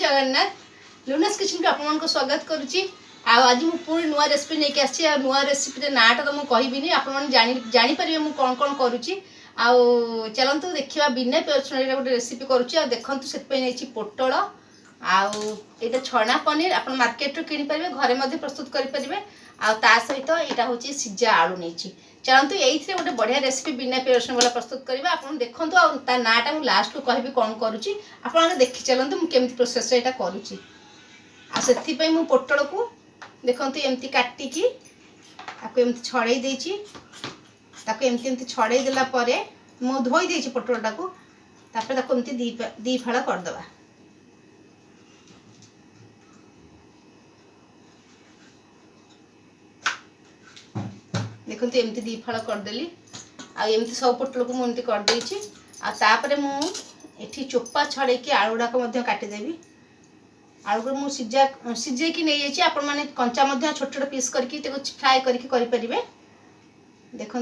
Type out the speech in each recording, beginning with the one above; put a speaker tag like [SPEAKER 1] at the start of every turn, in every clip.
[SPEAKER 1] Jagannath लुनास kitchen को आपन को स्वागत करुच्ची। आज मुझे पुणी नुआ रेसिपी नहीं आसी नुआ रेसिपी नाटा तो मुझे कहबी आपन जापर मुझे कौन कौन करुच्ची। चलतु देखा बिना पियाज गोटे रेसिपी करुच्ची। देखु से पोटल आटा छणा पनीर आप मार्केट किनीपर घरे प्रस्तुत करेंगे। ता सहित यहाँ हूँ सीजा आलू नहीं। चलतु ये गोटे बढ़िया रेसिपी बिना पियाज वाला प्रस्तुत करेंगे। आप देखो नाटा मुझे लास्ट को कहबी कौन करुच्ची। आप देखी चलते मुझे केमी प्रोसेस यहाँ करुच्ची। से मु पोटल को देखते एमती काटिकी एमती छड़े एमती छड़े देलापर मु धोई देछि पोटलटा को एमती दी फाड़ करदे। देखते एमती दी फाड़ करदेली आमती सब पोटल को मुझे करदे। आपर मुझे चोपा छड़े आलुगुड़ाक काटिदेवी। आलू को मुझे सीझे कि नहीं जाइए आपण मैंने कंचा छोट छोट पीस करके फ्राए करके करें। देखु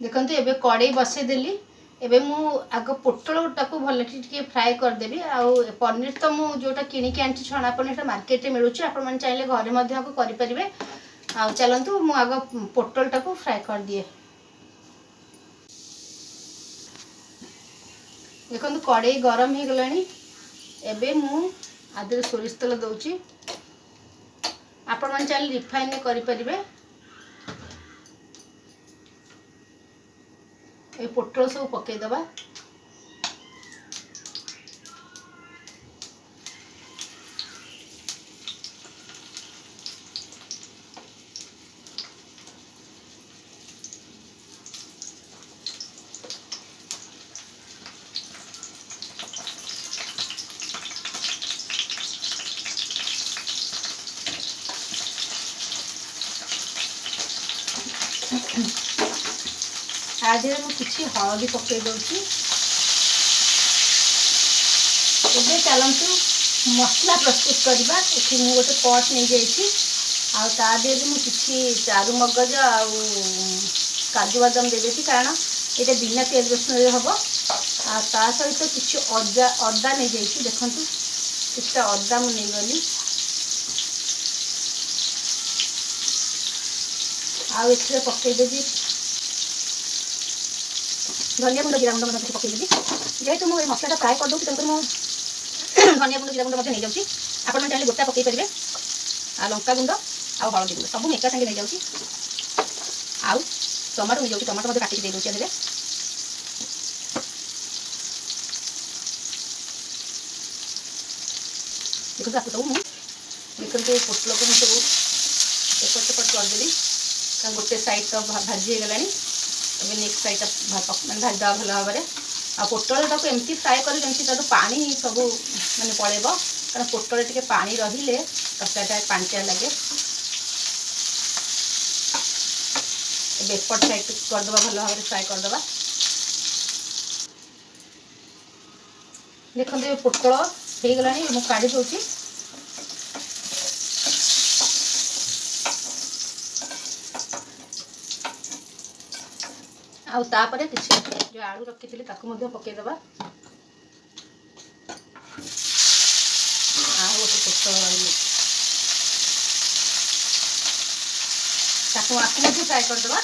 [SPEAKER 1] देखते एबे कड़े बसईदेली। एबे मु आग पोटलटा को भल टे फ्राए करदेवी। पनीर तो मुझे जोटा किणिकी आनी छणा पनीर मार्केट में मिलूँ। आप चाहिए घरे करेंगे। चलतु मु आग पोटलटा को फ्राए कर दिए। देखो कड़े गरम हो गलानी। एबे मु आदि सोरिष तेल दौची। आपण मन चाहिए रिफाइन करेंगे। ये पोटल सब पकईदबा। आज किसी हलदी पकई दूसरी। एबे चलतु मसला प्रस्तुत करवा। ये मुझे गोटे पट नहीं जाइए मुझे चारू मगज काजू बादाम देदेसी कारण ये बिना पियाज रसुन हम। ता सहित किसी अदा नहीं जाइए। देखु किसी अदा मुझे गली आउ पकईदेवी धनिया गुंड जीरा गुंड पकईदेवी। जेहेतु मुझे मसला फ्राए कर दूसरी तेणुकर मुझे धनिया गुंड जीरा गुंड नहीं जाऊँगी। आपन चाहिए गोटा पकई पारे। लंका गुंड आ हलदी गुंड सब एका सागे नहीं जाऊँगी। आउ टमाटो नहीं जाऊँगी। टमाटो काटिक दे दूसरी। देखो आपको सब देखते पोटल को मुझे एपट सेपट करदेली। गोटे साइड तो भाजी गला। नेक्स्ट साइड मैंने भाजदा भल भाव में। पोटलटा को एमती फ्राए कर पानी सब मैंने पड़ेब कारण पोटल टे पानी रहिले तरकारीटा पांचा लगे। एपट साइड करदे भल भाव में फ्राए करदे। देखते पोटल हो गला मुझे काढ़ी दूसरी। आउे किसी जो आलू रखी थी पकईदबा। आपको फ्राए करदबा।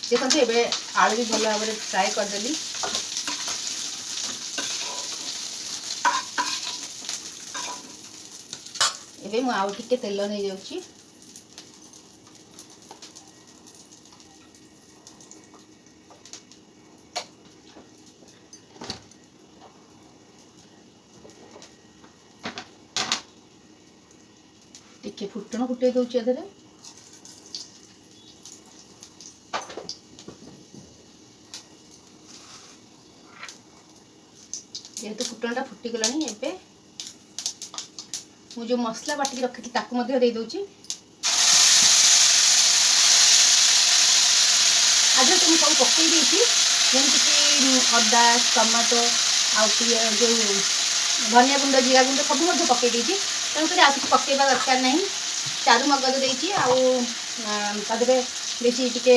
[SPEAKER 1] देखते एबे आलू भी भल भाव में फ्राए करदेली। एबे मु आउ टिके तेल नहीं जाउची। टिके फुटण फुटे दउची एधरे। जेहेतु फुटणटा फुटी गलानी एबे मुझे मसला बाटिक रखी दे दूची। आज तो मुझे सब पकई देती जमीक अदा टमाटो जो धनिया गुंड जीरा गुंड सब पकई देती। तेणुकर आ किसी पकईवा दरकार नहीं। चारू मगज देती ତା ଦେହରେ ଦେଇଛି ଟିକେ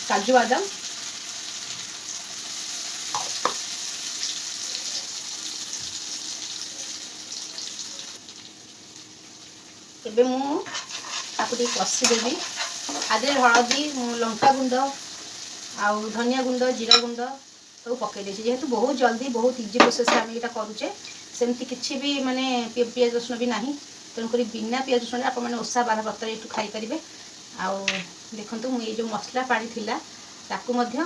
[SPEAKER 1] କାଜୁ ବାଦାମ, ଏବେ ମୁଁ ତାକୁ ଟିକେ କଷିଦେବି। ଆଦେହରେ ହଳଦୀ, ଲଙ୍କା ଗୁଣ୍ଡ ଆଉ ଧନିଆ ଗୁଣ୍ଡ, ଜିରା ଗୁଣ୍ଡ ସବୁ ପକାଇ ଦେଇଛି। ଯେହେତୁ ବହୁତ ଜଲ୍ଦି ବହୁତ ଇଜି ପ୍ରୋସେସ୍ରେ ଆମେ ଏଇଟା କରୁଛେ, ସେମିତି କିଛି ବି ମାନେ ପିଆଜ ରସୁଣ ବି ନାହିଁ, ତେଣୁକରି ବିନା ପିଆଜ ରସୁଣରେ ଆପଣମାନେ ଓଷା ବାର ବ୍ରତରେ ଏଇଠୁ ଖାଇପାରିବେ। ଆଉ ଦେଖନ୍ତୁ ମୁଁ ଏଇ ଯେଉଁ ମସଲା ପାଣି ଥିଲା ତାକୁ ମଧ୍ୟ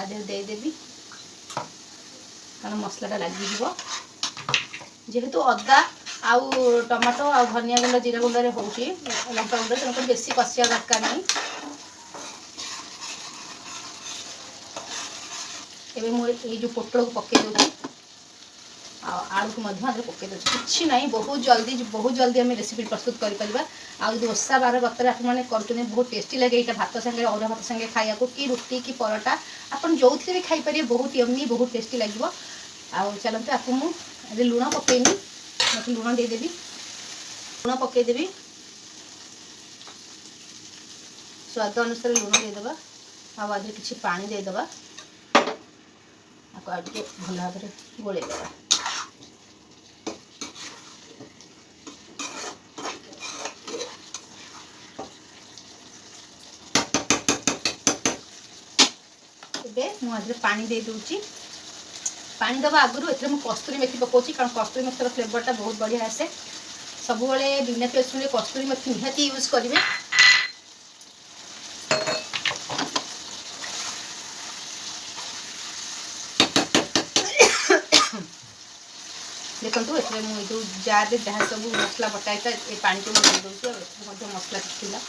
[SPEAKER 1] ଆଦେହରେ ଦେଇଦେବି, କାରଣ ମସଲାଟା ଲାଗିଯିବ। ଯେହେତୁ ଅଦା ଆଉ ଟମାଟୋ ଆଉ ଧନିଆ ଗୁଣ୍ଡ, ଜିରା ଗୁଣ୍ଡରେ ହେଉଛି, ଲଙ୍କା ଗୁଣ୍ଡ, ତେଣୁକରି ବେଶୀ କଷିବା ଦରକାର ନାହିଁ। ଏବେ ମୁଁ ଏଇ ଯେଉଁ ପୋଟଳକୁ ପକାଇ ଦେଉଛି ଆଉ ଆଳୁକୁ ମଧ୍ୟ ଆଦେହରେ ପକାଇ ଦେଉଛି। କିଛି ନାହିଁ, ବହୁତ ଜଲ୍ଦି ଆମେ ରେସିପି ପ୍ରସ୍ତୁତ କରିପାରିବା। ଆଉ ଯଦି ଓଷା ବାର ବ୍ରତରେ ଆପଣମାନେ କରୁଛନ୍ତି, ବହୁତ ଟେଷ୍ଟି ଲାଗେ ଏଇଟା। ଭାତ ସାଙ୍ଗରେ, ଅରୁଆ ଭାତ ସାଙ୍ଗେ ଖାଇବାକୁ, କି ରୁଟି କି ପରଟା, ଆପଣ ଯେଉଁଥିରେ ବି ଖାଇପାରିବେ। ବହୁତ ୟମ୍ମି, ବହୁତ ଟେଷ୍ଟି ଲାଗିବ। ଆଉ ଚାଲନ୍ତୁ ଆକୁ ମୁଁ ଆଜି ଲୁଣ ପକାଇନି, ମୋତେ ଲୁଣ ଦେଇଦେବି, ଲୁଣ ପକାଇଦେବି, ସ୍ୱାଦ ଅନୁସାରେ ଲୁଣ ଦେଇଦେବା। ଆଉ ଆଦେହରେ କିଛି ପାଣି ଦେଇଦେବା, ଆକୁ ଆଉ ଟିକେ ଭଲ ଭାବରେ ଗୋଳେଇ ଦେବା। ଏବେ ମୁଁ ଆଦେହରେ ପାଣି ଦେଇ ଦେଉଛି। ପାଣି ଦେବା ଆଗରୁ ଏଥିରେ ମୁଁ କସ୍ତୁରୀ ମେଥି ପକାଉଛି, କାରଣ କସ୍ତୁରୀ ମେଥିର ଫ୍ଲେଭରଟା ବହୁତ ବଢ଼ିଆ ଆସେ। ସବୁବେଳେ ବିନା ପିଆଜ ରସୁଣରେ କସ୍ତୁରୀ ମେଥି ନିହାତି ୟୁଜ୍ କରିବେ। ଦେଖନ୍ତୁ ଏଥିରେ ମୁଁ ଏଇ ଯେଉଁ ଜାର୍ରେ ଯାହା ସବୁ ମସଲା ବଟା ହେଇଥିଲା ଏ ପାଣିକୁ ମୁଁ ଦେଇ ଦେଉଛି। ଆଉ ଏଥିରେ ମଧ୍ୟ ମସଲା ଥିଲା।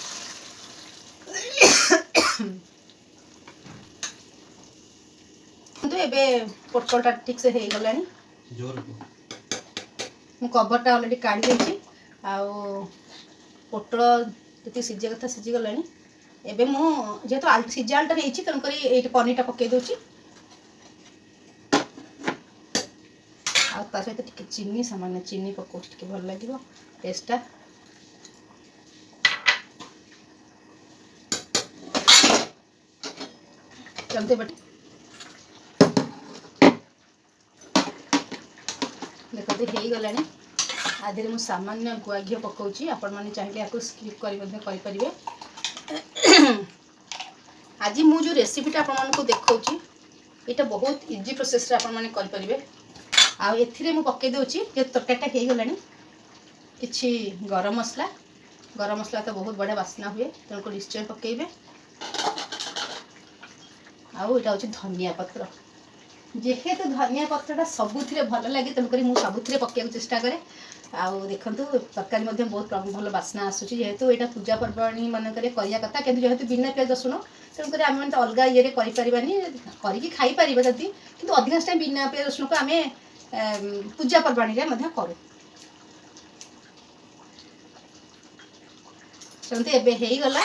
[SPEAKER 1] କିନ୍ତୁ ଏବେ ପୋଟଳଟା ଠିକ୍ସେ ହେଇଗଲାଣି। ମୁଁ କଭରଟା ଅଲରେଡ଼ି କାଢ଼ି ଦେଇଛି। ଆଉ ପୋଟଳ ଯେତିକି ସିଝିବା କଥା ସିଝିଗଲାଣି। ଏବେ ମୁଁ ଯେହେତୁ ସିଝା ଆଳୁଟା ହେଇଛି, ତେଣୁକରି ଏଇଠି ପନିରଟା ପକାଇ ଦେଉଛି। ଆଉ ତା ସହିତ ଟିକେ ଚିନି, ସାମାନ୍ୟ ଚିନି ପକାଉଛି, ଟିକେ ଭଲ ଲାଗିବ ଟେଷ୍ଟଟା। ଦେଖନ୍ତୁ ହେଇଗଲାଣି। ଆଦେହରେ ମୁଁ ସାମାନ୍ୟ ଗୁଆ ଘିଅ ପକାଉଛି, ଆପଣମାନେ ଚାହିଁଲେ ୟାକୁ ସ୍କିପ୍ କରି ମଧ୍ୟ କରିପାରିବେ। ଆଜି ମୁଁ ଯେଉଁ ରେସିପିଟା ଆପଣମାନଙ୍କୁ ଦେଖାଉଛି, ଏଇଟା ବହୁତ ଇଜି ପ୍ରୋସେସ୍ରେ ଆପଣମାନେ କରିପାରିବେ। ଆଉ ଏଥିରେ ମୁଁ ପକାଇ ଦେଉଛି, ଯେହେତୁ ତରକାରୀଟା ହେଇଗଲାଣି, କିଛି ଗରମ ମସଲା ତ ବହୁତ ବଢ଼ିଆ ବାସ୍ନା ହୁଏ, ତେଣୁକରି ନିଶ୍ଚୟ ପକାଇବେ। ଆଉ ଏଇଟା ହେଉଛି ଧନିଆ ପତ୍ର। ଯେହେତୁ ଧନିଆ ପତ୍ରଟା ସବୁଥିରେ ଭଲ ଲାଗେ, ତେଣୁକରି ମୁଁ ସବୁଥିରେ ପକାଇବାକୁ ଚେଷ୍ଟା କରେ। ଆଉ ଦେଖନ୍ତୁ ତରକାରୀ ମଧ୍ୟ ବହୁତ ଭଲ ବାସ୍ନା ଆସୁଛି। ଯେହେତୁ ଏଇଟା ପୂଜା ପର୍ବାଣୀ ମାନଙ୍କରେ କରିବା କଥା, କିନ୍ତୁ ଯେହେତୁ ବିନା ପିଆଜ ରସୁଣ, ତେଣୁକରି ଆମେ ମାନେ ଅଲଗା ଇଏରେ କରିପାରିବାନି। କରିକି ଖାଇପାରିବା ଯଦି, କିନ୍ତୁ ଅଧିକାଂଶ ଟାଇମ୍ ବିନା ପିଆଜ ରସୁଣକୁ ଆମେ ପୂଜା ପର୍ବାଣୀରେ ମଧ୍ୟ କରୁ। ସେମିତି ଏବେ ହେଇଗଲା,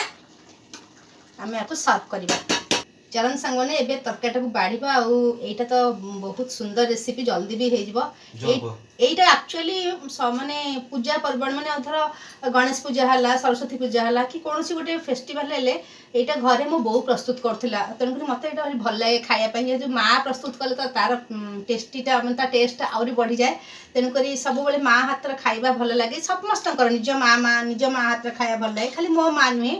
[SPEAKER 1] ଆମେ ୟାକୁ ସର୍ଭ କରିବା। ଚାଲନ୍ତୁ ସାଙ୍ଗମାନେ ଏବେ ତରକାରୀଟାକୁ ବାଢ଼ିବା। ଆଉ ଏଇଟା ତ ବହୁତ ସୁନ୍ଦର ରେସିପି, ଜଲ୍ଦି ବି ହେଇଯିବ। এইটা ଆକ୍ଚୁଆଲି ମାନେ ପୂଜା ପର୍ବାଣି, ମାନେ ଧର ଗଣେଶ ପୂଜା ହେଲା, ସରସ୍ୱତୀ ପୂଜା ହେଲା, କି କୌଣସି ଗୋଟେ ଫେଷ୍ଟିଭାଲ ହେଲେ এইଟା ଘରେ ମୋ ବୋଉ ପ୍ରସ୍ତୁତ କରୁଥିଲା। ତେଣୁକରି ମୋତେ ଏଇଟା ଭାରି ଭଲ ଲାଗେ ଖାଇବା ପାଇଁ। ଯେହେତୁ ମା ପ୍ରସ୍ତୁତ କଲେ ତ ତାର ଟେଷ୍ଟିଟା, ମାନେ ତା ଟେଷ୍ଟଟା ଆହୁରି ବଢ଼ିଯାଏ। ତେଣୁକରି ସବୁବେଳେ ମା ହାତର ଖାଇବା ଭଲ ଲାଗେ ସମସ୍ତଙ୍କର। ନିଜ ମା ହାତର ଖାଇବା ଭଲ ଲାଗେ, ଖାଲି ମୋ ମା ନୁହେଁ,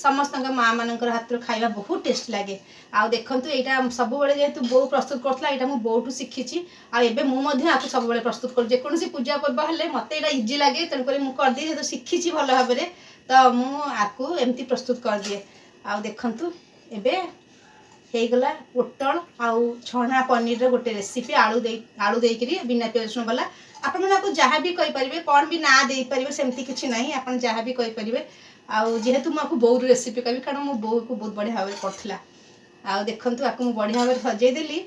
[SPEAKER 1] ସମସ୍ତଙ୍କ ମା ମାନଙ୍କର ହାତର ଖାଇବା ବହୁତ ଟେଷ୍ଟ ଲାଗେ। ଆଉ ଦେଖନ୍ତୁ ଏଇଟା ସବୁବେଳେ ଯେହେତୁ ବୋଉ ପ୍ରସ୍ତୁତ କରୁଥିଲା, ଏଇଟା ମୁଁ ବୋଉଠୁ ଶିଖିଛି। ଆଉ ଏବେ ମୁଁ ମଧ୍ୟ ଆକୁ ସବୁବେଳେ ପ୍ରସ୍ତୁତ କରୁ। ଯେକୌଣସି ପୂଜା ପର୍ବ ହେଲେ ମୋତେ ଏଇଟା ଇଜି ଲାଗେ, ତେଣୁକରି ମୁଁ କରିଦିଏ। ଯେହେତୁ ଶିଖିଛି ଭଲ ଭାବରେ, ତ ମୁଁ ଆକୁ ଏମିତି ପ୍ରସ୍ତୁତ କରିଦିଏ। ଆଉ ଦେଖନ୍ତୁ ଏବେ ହେଇଗଲା ପୋଟଳ ଆଉ ଛଣା ପନିରର ଗୋଟେ ରେସିପି, ଆଳୁ ଦେଇକିରି ବିନା ପିଆଜ ରସୁଣ ବାଲା। ଆପଣମାନେ ଆକୁ ଯାହା ବି କହିପାରିବେ, କ'ଣ ବି ନାଁ ଦେଇପାରିବେ, ସେମିତି କିଛି ନାହିଁ, ଆପଣ ଯାହା ବି କହିପାରିବେ। ଆଉ ଯେହେତୁ ମୁଁ ଆକୁ ବୋଉର ରେସିପି କହିବି, କାରଣ ମୋ ବୋଉକୁ ବହୁତ ବଢ଼ିଆ ଭାବରେ କରିଥିଲା। ଆଉ ଦେଖନ୍ତୁ ଆକୁ ମୁଁ ବଢ଼ିଆ ଭାବରେ ସଜେଇଦେଲି।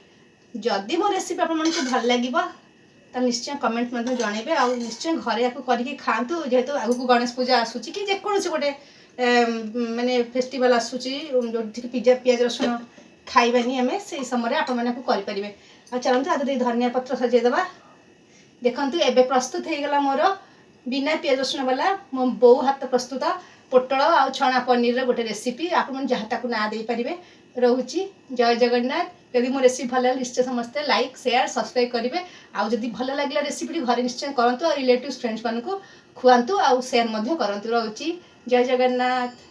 [SPEAKER 1] ଯଦି ମୋ ରେସିପି ଆପଣମାନଙ୍କୁ ଭଲ ଲାଗିବ, ତାହେଲେ ନିଶ୍ଚୟ କମେଣ୍ଟ ମଧ୍ୟ ଜଣାଇବେ। ଆଉ ନିଶ୍ଚୟ ଘରେ ଆକୁ କରିକି ଖାଆନ୍ତୁ। ଯେହେତୁ ଆଗକୁ ଗଣେଶ ପୂଜା ଆସୁଛି, କି ଯେକୌଣସି ଗୋଟେ ମାନେ ଫେଷ୍ଟିଭାଲ ଆସୁଛି, ଯେଉଁଠିକି ପିଆଜ ରସୁଣ ଖାଇବାନି ଆମେ, ସେଇ ସମୟରେ ଆପଣମାନେ ଆକୁ କରିପାରିବେ। ଆଉ ଚାଲନ୍ତୁ ଆଗ ଦେଇ ଧନିଆ ପତ୍ର ସଜେଇଦେବା। ଦେଖନ୍ତୁ ଏବେ ପ୍ରସ୍ତୁତ ହେଇଗଲା ମୋର ବିନା ପିଆଜ ରସୁଣ ବାଲା ମୋ ବୋଉ ହାତ ପ୍ରସ୍ତୁତ पोटल आ छणा पनीर गोटे रेसिपी आपण जहाँ ताकू ना दे पारिबे रोची। जय जगन्नाथ। यदि मो रेसिपी भल निश्चय समस्ते लाइक शेयर सब्सक्राइब करेंगे। आउ जदि भल लगे रेसिपी घरे निश्चय करूँ, रिलेटिव फ्रेंड्स मान खुआंतु, आउ शेयर करतु। रोची। जय जगन्नाथ।